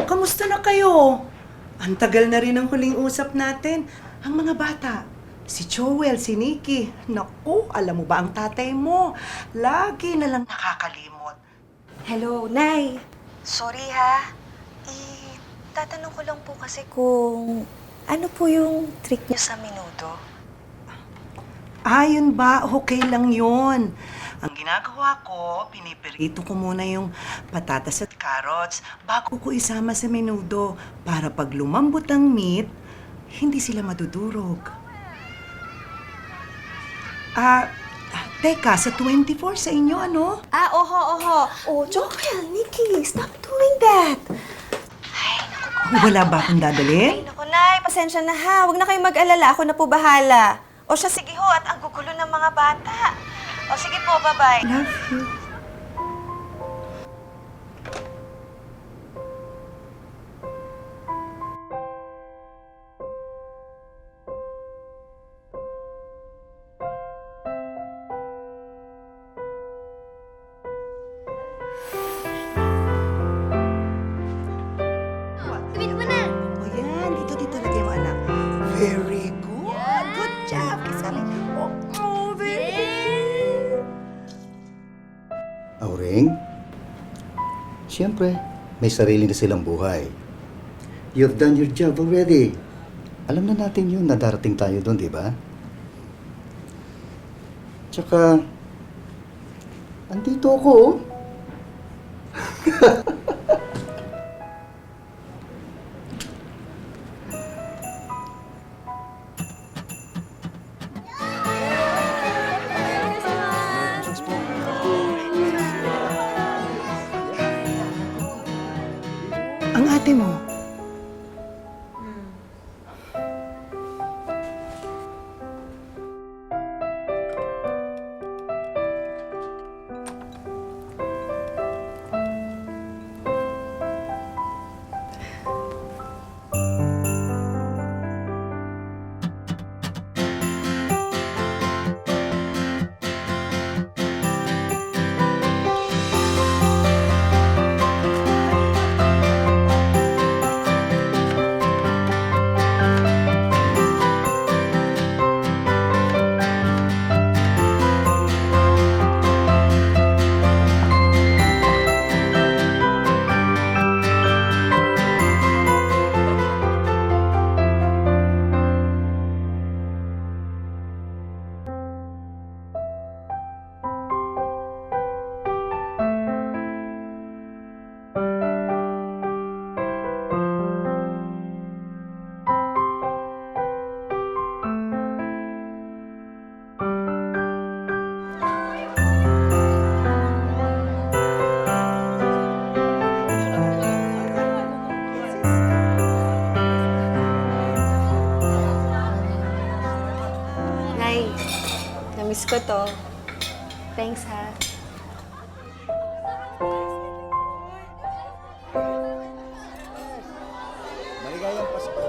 kamusta na kayo? Ang tagal na rin ang huling usap natin. Ang mga bata, si Joel, si Nikki. Naku, alam mo ba ang tatay mo? Lagi na lang nakakalimot. Hello, Nay. Sorry ha. Tatanong ko lang po kasi kung ano po yung trick niyo sa minuto. Ayun ba? Okay lang yun. Ang ginagawa ko, pinipirito ko muna yung patatas at carrots bago ko isama sa menudo para pag lumambot ang meat, hindi sila madudurog. Teka, sa 24 sa inyo, ano? Oho. Oh, Joel, Nikki, stop doing that. Ay, naku po. Wala ba akong dadalhin? Ay, naku, Nay, pasensya na ha. Huwag na kayong mag-alala. Ako na po bahala. O siya, sige ho, at ang gugulo ng mga bata. O sige po, bye-bye. Love you. Gawin mo na! O yan, dito lagay mo, anak. Very good. Good job, Kisali. Very good. Auring, siyempre, may sarili na silang buhay. You've done your job already. Alam na natin yun na darating tayo doon, di ba? Tsaka, andito ako. Oh. Ang ate mo, Nay, namiss ko to. Thanks ha. Maligayang Pasko.